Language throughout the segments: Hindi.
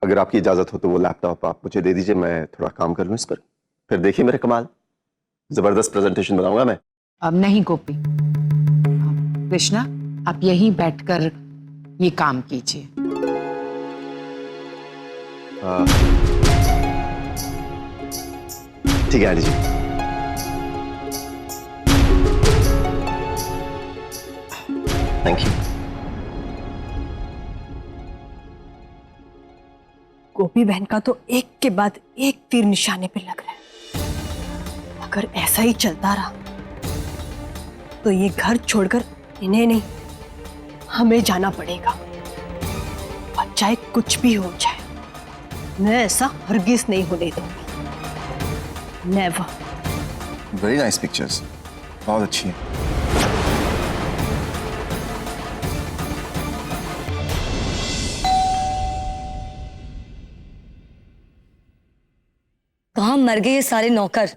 अगर आपकी इजाजत हो तो वो लैपटॉप आप मुझे दे दीजिए, मैं थोड़ा काम कर लूँ इस पर। फिर देखिए मेरे कमाल, जबरदस्त प्रेजेंटेशन बनाऊंगा मैं। अब नहीं गोपी, कृष्णा आप यहीं बैठकर ये काम कीजिए। ठीक है aunty ji. Thank you. Gopi बहन का तो एक के बाद एक तीर निशाने पे लग रहा है। अगर ऐसा ही चलता रहा तो ये घर छोड़कर इन्हें नहीं, हमें जाना पड़ेगा। और चाहे कुछ भी हो जाए, मैं ऐसा हरगिज नहीं होने दूंगी। नेवर। वेरी नाइस पिक्चर्स, बहुत अच्छी है। कहाँ मर गए ये सारे नौकर।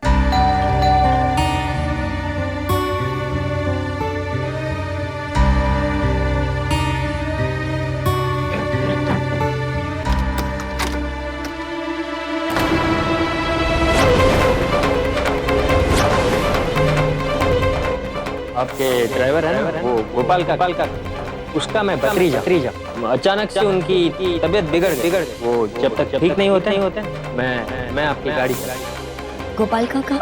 आपके ड्राइवर है ना, वो गोपाल का उसका मैं भतीजा। अचानक से उनकी तबीयत बिगड़ वो जब तक ठीक नहीं होते मैं आपकी गाड़ी चला। गोपाल काका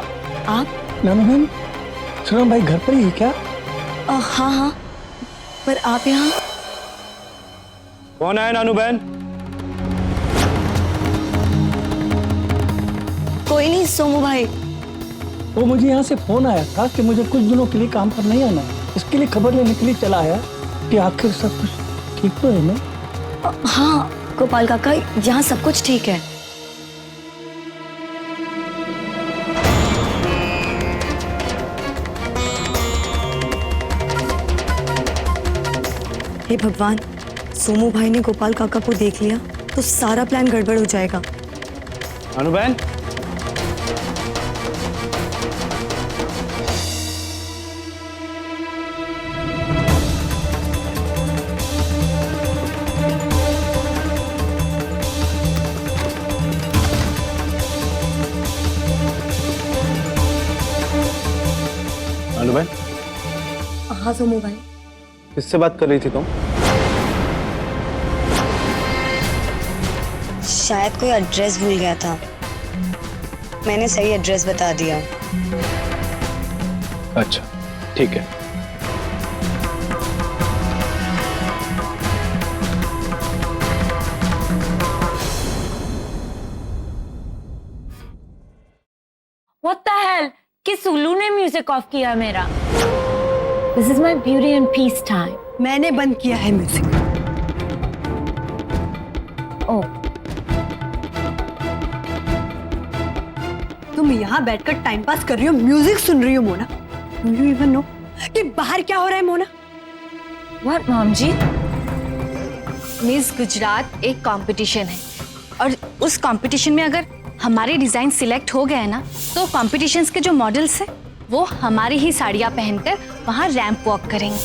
आप? नानू बहन, सुरम भाई घर पर ही है क्या? हाँ हाँ, पर आप यहाँ? कौन है नानू बहन? कोई नहीं, सोमू भाई। वो मुझे यहाँ से फोन आया था कि मुझे कुछ दिनों के लिए काम पर नहीं आना है। इसके लिए खबर लेने के लिए चला आया कि आखिर सब कुछ ठीक तो है ना? हाँ गोपाल काका, यहाँ सब कुछ ठीक है। हे भगवान, सोमू भाई ने गोपाल काका को देख लिया तो सारा प्लान गड़बड़ हो जाएगा। नानू बहन, नानू बहन, हाँ सोमू भाई। किससे बात कर रही थी तुम? शायद कोई एड्रेस भूल गया था, मैंने सही एड्रेस बता दिया। अच्छा ठीक है। What the hell? किस उल्लू ने म्यूजिक ऑफ किया मेरा? This is my beauty and peace time. मैंने बंद किया है म्यूजिक। Oh, तुम यहाँ बैठकर टाइम पास कर रही हो, म्यूजिक सुन रही हो Mona? Do you even know कि बाहर क्या हो रहा है Mona? what mom ji? Miss Gujarat एक कंपटीशन है और उस कंपटीशन में अगर हमारे डिजाइन सिलेक्ट हो गए ना तो कंपटीशंस के जो मॉडल्स हैं वो हमारी ही साड़ियाँ पहनकर वहाँ रैंप वॉक करेंगे।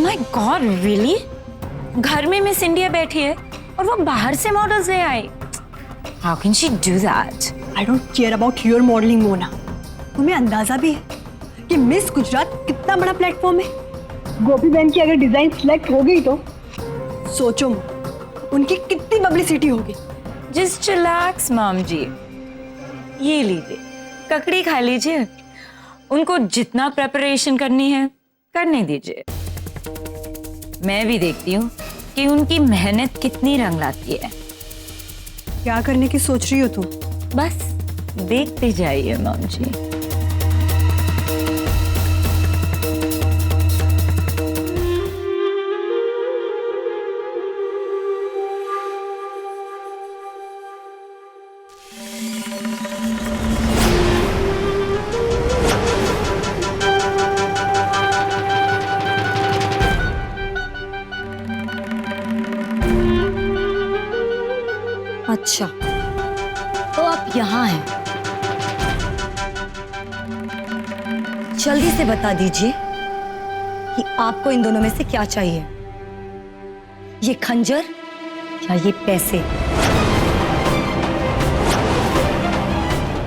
My God, really? घर में मिस इंडिया बैठी है और वो बाहर से मॉडल्स ले आई। How can she do that? I don't care about your modelling Mona. तुम्हें अंदाजा भी है कि मिस गुजरात कितना बड़ा प्लेटफॉर्म है? गोपी बहन की अगर डिजाइन सिलेक्ट हो गई तो सोचो उनकी कितनी पब्लिसिटी होगी। Just relax, मॉम जी। ये लीजिए, ककड़ी खा लीजिए। उनको जितना प्रेपरेशन करनी है करने दीजिए। मैं भी देखती हूँ कि उनकी मेहनत कितनी रंग लाती है। क्या करने की सोच रही हो तुम? बस देखते जाइए मॉम जी। अच्छा, तो आप यहाँ हैं। जल्दी से बता दीजिए कि आपको इन दोनों में से क्या चाहिए, ये खंजर या ये पैसे?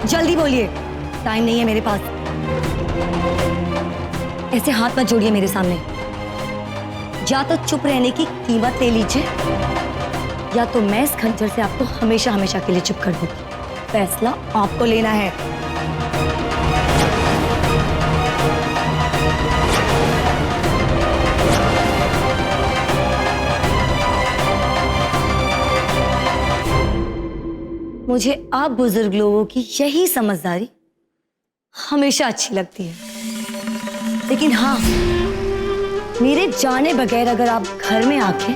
जल्दी बोलिए, टाइम नहीं है मेरे पास। ऐसे हाथ मत जोड़िए मेरे सामने। या तो चुप रहने की कीमत ले लीजिए, या तो मैं इस खंजर से आपको हमेशा हमेशा के लिए चुप कर दूंगी। फैसला आपको लेना है। मुझे आप बुजुर्ग लोगों की यही समझदारी हमेशा अच्छी लगती है, लेकिन हाँ, मेरे जाने बगैर अगर आप घर में आके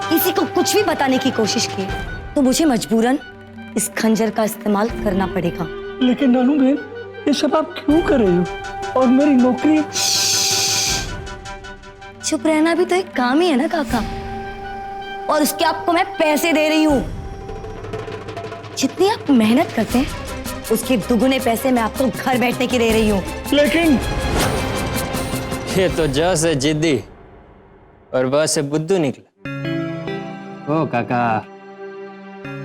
किसी को कुछ भी बताने की कोशिश की तो मुझे मजबूरन इस खंजर का इस्तेमाल करना पड़ेगा। लेकिन नानू बहन, ये सब आप क्यों कर रही हो? और मेरी नौकरी? चुप रहना भी तो एक काम ही है ना काका, और उसके आपको मैं पैसे दे रही हूं। जितनी आप मेहनत करते हैं उसके दुगुने पैसे मैं आपको घर बैठने की दे रही हूँ। लेकिन ये तो ज से जिद्दी और ब से बुद्धू निकला। ओ काका,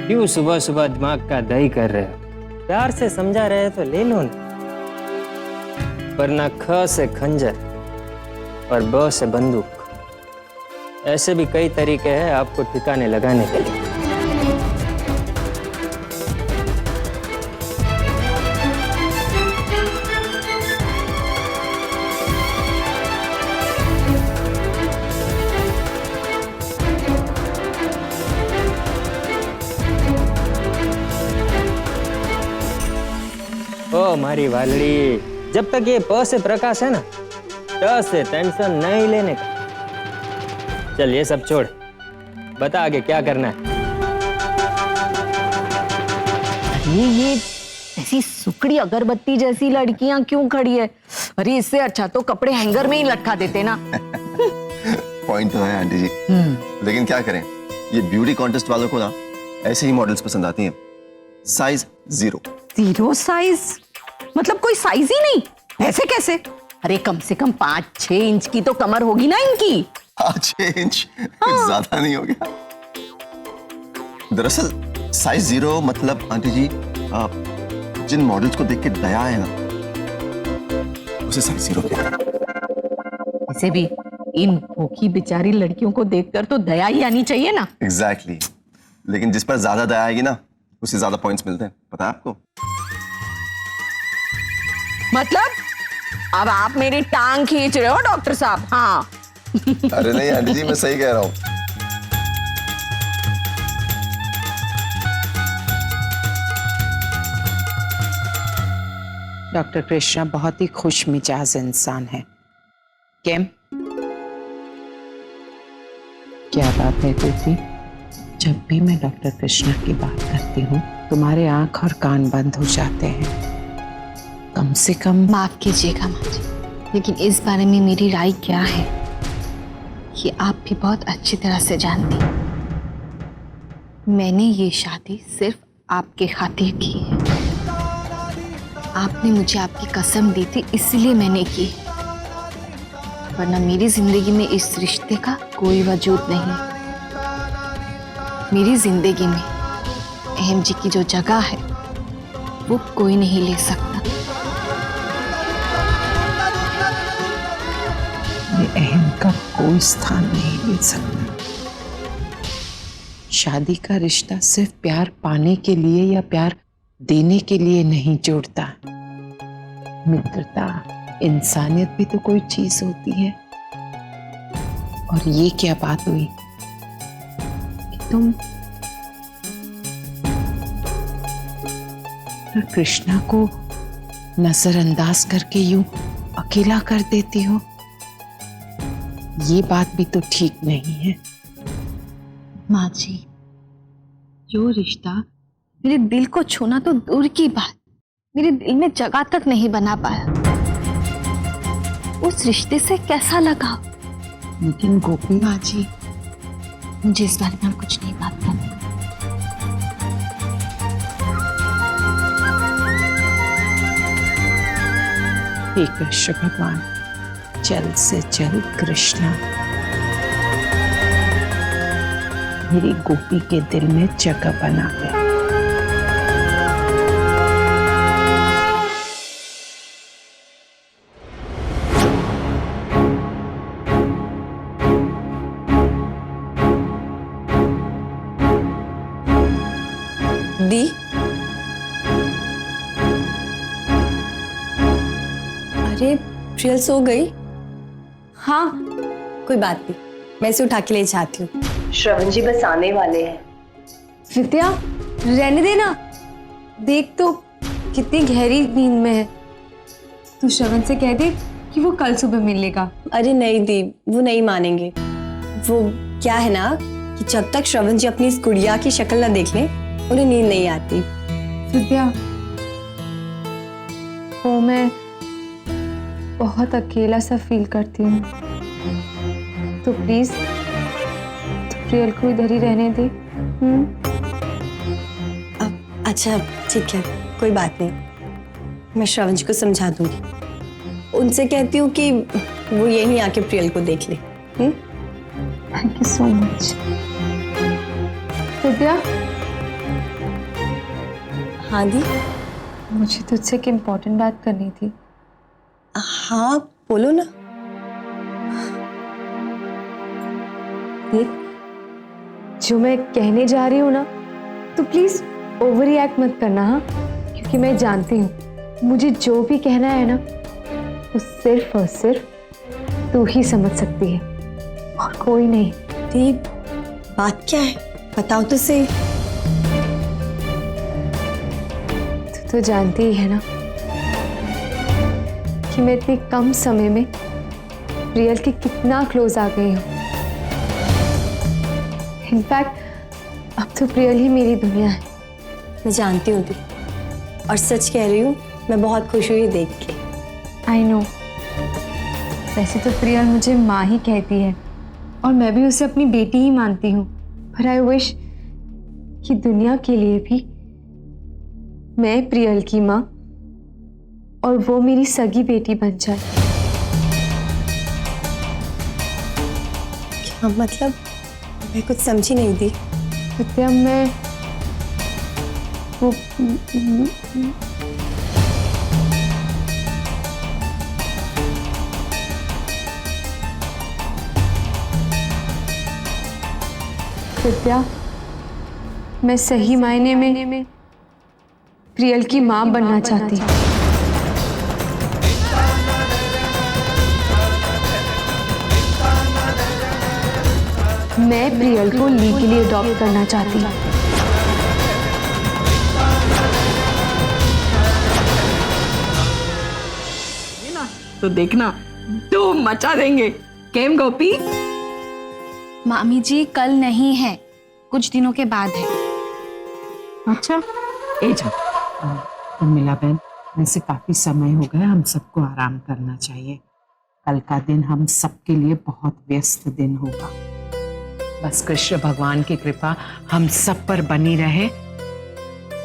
क्यों सुबह सुबह दिमाग का दही कर रहे हो? प्यार से समझा रहे तो ले लो ना, वरना ख से खंजर और ब से बंदूक। ऐसे भी कई तरीके हैं आपको ठिकाने लगाने के लिए। ओ मारी वालड़ी, जब तक ये प से प्रकाश है ना, ट से टेंशन नहीं लेने का। चल ये सब छोड़, बता आगे क्या करना है। ये ऐसी सुकड़ी अगरबत्ती जैसी लड़कियां क्यों खड़ी है? अरे इससे अच्छा तो कपड़े हैंगर में ही लटका देते ना। पॉइंट तो है आंटी जी, लेकिन क्या करें, ये ब्यूटी कॉन्टेस्ट वालों को ना ऐसे ही मॉडल्स पसंद आती हैं। साइज 0। 0 साइज? मतलब कोई साइज ही नहीं? ऐसे कैसे? अरे कम से कम 5-6 इंच की तो कमर होगी ना इनकी। 6 इंच कुछ ज्यादा नहीं हो गया? दरअसल साइज 0 मतलब आंटी जी, जिन मॉडल्स को देख के दया है ना, उसे साइज 0 कहते हैं। वैसे भी इन भूखी बेचारी लड़कियों को देखकर तो दया ही आनी चाहिए ना। एग्जैक्टली। लेकिन जिस पर ज्यादा दया आएगी ना, उससे ज्यादा पॉइंट्स मिलते हैं, पता है आपको? मतलब अब आप मेरी टांग खींच रहे हो डॉक्टर साहब? हाँ। अरे नहीं आंटी जी, मैं सही कह रहा हूँ। डॉक्टर कृष्णा बहुत ही खुश मिजाज इंसान है। केम? क्या बात है तुझी? जब भी मैं डॉक्टर कृष्णा की बात करती हूँ तुम्हारे आंख और कान बंद हो जाते हैं। कम से कम माफ कीजिएगा माँ जी, लेकिन इस बारे में मेरी राय क्या है ये आप भी बहुत अच्छी तरह से जानती हैं। मैंने ये शादी सिर्फ आपके खातिर की है। आपने मुझे आपकी कसम दी थी, इसलिए मैंने की, वरना मेरी जिंदगी में इस रिश्ते का कोई वजूद नहीं है। मेरी जिंदगी में अहम जी की जो जगह है वो कोई नहीं ले सकता। अहम का कोई स्थान नहीं ले सकता। शादी का रिश्ता सिर्फ प्यार पाने के लिए या प्यार देने के लिए नहीं जोड़ता। मित्रता, इंसानियत भी तो कोई चीज होती है। और ये क्या बात हुई कि तुम कृष्णा को नजरअंदाज करके यूं अकेला कर देती हो? ये बात भी तो ठीक नहीं है। माँ जी, जो रिश्ता मेरे दिल को छूना तो दूर की बात, मेरे दिल में जगह तक नहीं बना पाया, उस रिश्ते से कैसा लगा? लेकिन गोपी माँ जी, मुझे इस बारे में कुछ नहीं बात करनी। हे कृष्ण भगवान, जल्द से जल्द कृष्णा मेरी गोपी के दिल में जगह बना ले। दी, अरे प्रियल सो गई? हाँ कोई बात नहीं, मैं इसे उठा के ले जाती हूँ। श्रवण जी बस आने वाले हैं। विद्या रहने देना, देख तो कितनी गहरी नींद में है। तू श्रवण से कह दे कि वो कल सुबह मिल लेगा। अरे नहीं दी, वो नहीं मानेंगे। वो क्या है ना कि जब तक श्रवण जी अपनी इस गुड़िया की शक्ल ना देख लें उन्हें नींद नहीं आती। विद्या, वो मैं बहुत अकेला सा फील करती हूँ, तो प्लीज तो प्रियल को इधर ही रहने दे। अच्छा ठीक है, कोई बात नहीं, मैं श्रवण जी को समझा दूंगी। उनसे कहती हूँ कि वो यहीं आके प्रियल को देख ले। Thank you so much. Vidya, हाँ दी, मुझे तुझसे एक इम्पोर्टेंट बात करनी थी। हाँ बोलो ना। देख, जो मैं कहने जा रही हूँ ना, तो प्लीज ओवर रिएक्ट मत करना, हाँ? क्योंकि मैं जानती हूँ मुझे जो भी कहना है ना, वो सिर्फ और सिर्फ तू ही समझ सकती है और कोई नहीं। दी, बात क्या है, बताओ तो सही। तू तो जानती ही है ना कि मैं इतने कम समय में प्रियल के कितना क्लोज आ गई हूँ। इनफैक्ट अब तो प्रियल ही मेरी दुनिया है। मैं जानती हूँ दी, और सच कह रही हूँ, मैं बहुत खुश हुई देख के। आई नो, वैसे तो प्रियल मुझे माँ ही कहती है और मैं भी उसे अपनी बेटी ही मानती हूँ, पर आई विश कि दुनिया के लिए भी मैं प्रियल की माँ और वो मेरी सगी बेटी बन जाए। क्या मतलब? मैं कुछ समझी नहीं दी। विद्या, मैं वो विद्या, मैं सही मायने में प्रियल की माँ बनना चाहती हूँ। मैं प्रियल को लीगली अडॉप्ट करना चाहती हूँ। तो देखना, तो मचा देंगे। केम गोपी? मामी जी कल नहीं है, कुछ दिनों के बाद है। अच्छा, ए जा। मिला बहन, वैसे काफी समय हो गया, हम सबको आराम करना चाहिए। कल का दिन हम सबके लिए बहुत व्यस्त दिन होगा। बस कृष्ण भगवान की कृपा हम सब पर बनी रहे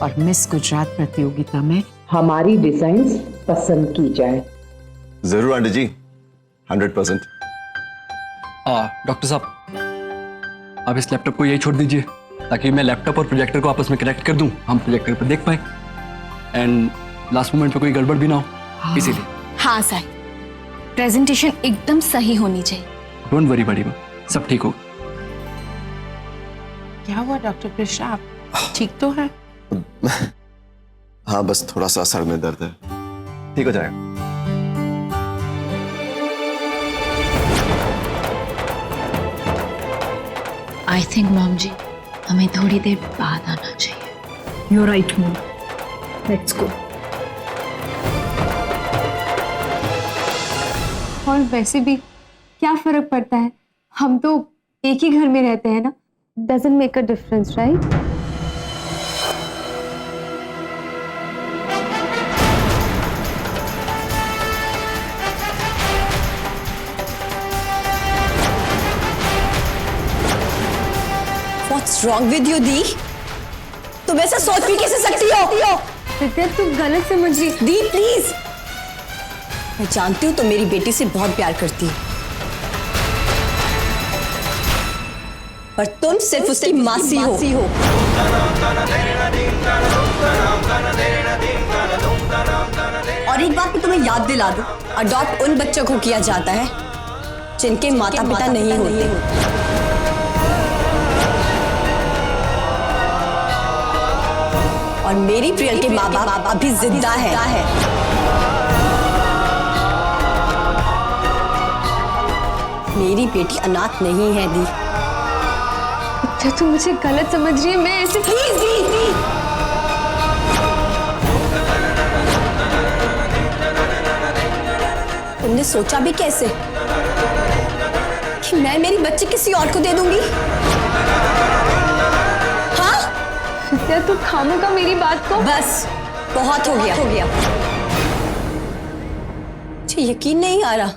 और मिस गुजरात प्रतियोगिता में हमारी डिजाइन पसंद की जाए। जरूर आंटी जी, 100%। डॉक्टर साहब, आप इस लैपटॉप को यही छोड़ दीजिए ताकि मैं लैपटॉप और प्रोजेक्टर को आपस में कनेक्ट कर दूं, हम प्रोजेक्टर पर देख पाए एंड लास्ट मोमेंट पे कोई गड़बड़ भी ना हो, इसीलिए। हाँ साहब, प्रेजेंटेशन एकदम सही होनी चाहिए। डोंट वरी बड़ी माँ, सब ठीक होगा। क्या हुआ डॉक्टर कृष्णा, आप ठीक तो है? हाँ बस थोड़ा सा सर में दर्द है, ठीक हो जाएगा। आई थिंक मॉम जी हमें थोड़ी देर बाद आना चाहिए। You're right, Mom. Let's go. और वैसे भी क्या फर्क पड़ता है, हम तो एक ही घर में रहते हैं ना। Doesn't make a difference, right? What's wrong with you, दी? तुम ऐसा सोच भी कैसे सकती हो? विद्या, तुम गलत समझ रही। दी प्लीज, मैं जानती हूँ तुम मेरी बेटी से बहुत प्यार करती हो, पर तुम सिर्फ उसकी मासी हो। और एक बात मैं तुम्हें याद दिला दूं, अडॉप्ट उन बच्चों को किया जाता है जिनके माता पिता नहीं होते। और मेरी प्रियल के माँ बाप अभी जिंदा है। मेरी बेटी अनाथ नहीं है दी। क्या तू मुझे गलत समझ रही है? मैं ऐसे प्लीज दी। तुमने सोचा भी कैसे कि मैं मेरी बच्ची किसी और को दे दूंगी? हाँ? क्या तू खामोगा मेरी बात को? बस बहुत हो गया। मुझे यकीन नहीं आ रहा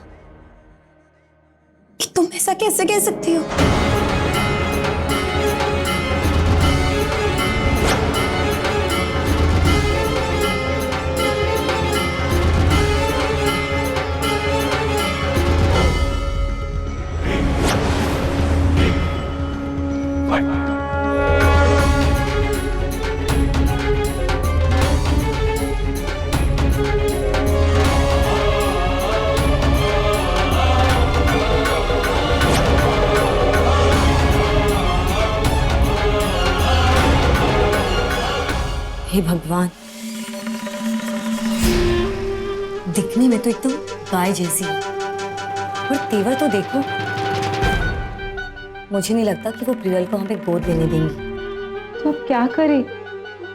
कि तुम ऐसा कैसे कह सकती हो। हे भगवान, दिखने में तो एकदम गाय जैसी है, और तेवर तो देखो। मुझे नहीं लगता कि वो प्रियल को हमें गोद लेने देंगी। तो क्या करे?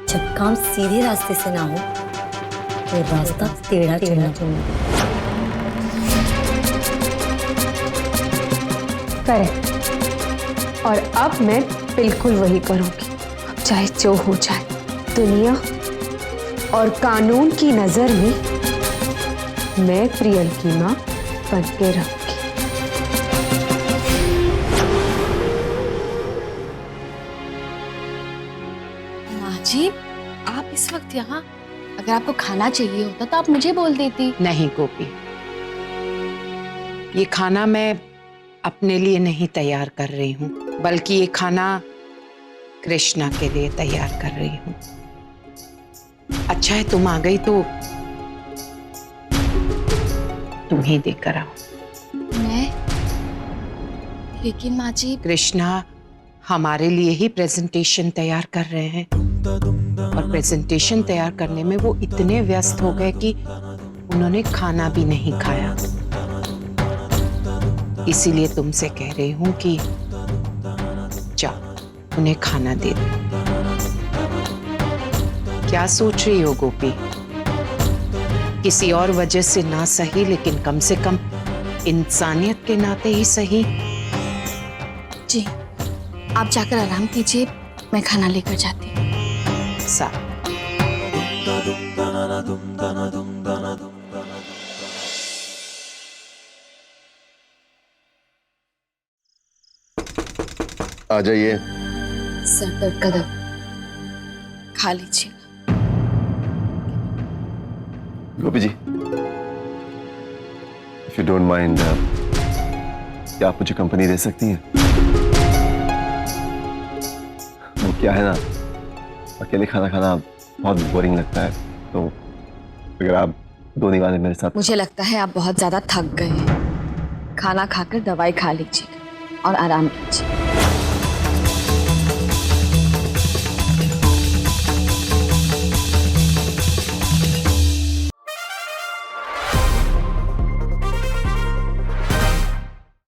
जब काम सीधे रास्ते से ना हो तो रास्ता टेढ़ा चुनना चाहिए। करे, और अब मैं बिल्कुल वही करूंगी, अब चाहे जो हो जाए। दुनिया और कानून की नजर में मैं प्रियल की मां बन के रहूंगी। माँ जी, आप इस वक्त यहाँ? अगर आपको खाना चाहिए होता तो आप मुझे बोल देती। नहीं गोपी, ये खाना मैं अपने लिए नहीं तैयार कर रही हूँ, बल्कि ये खाना कृष्णा के लिए तैयार कर रही हूँ। अच्छा है तुम आ गई तो तुम ही देकर आओ। मैं? लेकिन माँ जी, कृष्णा हमारे लिए ही प्रेजेंटेशन तैयार कर रहे हैं, और प्रेजेंटेशन तैयार करने में वो इतने व्यस्त हो गए कि उन्होंने खाना भी नहीं खाया। इसीलिए तुमसे कह रही हूं कि जाओ उन्हें खाना दे दो। क्या सोच रही हो गोपी? किसी और वजह से ना सही, लेकिन कम से कम इंसानियत के नाते ही सही। जी आप जाकर आराम कीजिए, मैं खाना लेकर जाती हूँ। आ जाइए। सर दर्द का दर्द, खा लीजिएगा। गोपी जी, इफ यू डोंट माइंड, क्या आप मुझे कंपनी दे सकती हैं? वो क्या है ना, अकेले खाना खाना बहुत बोरिंग लगता है, तो अगर आप दो निवाले मेरे साथ। मुझे लगता है आप बहुत ज्यादा थक गए हैं। खाना खाकर दवाई खा लीजिएगा और आराम कीजिए।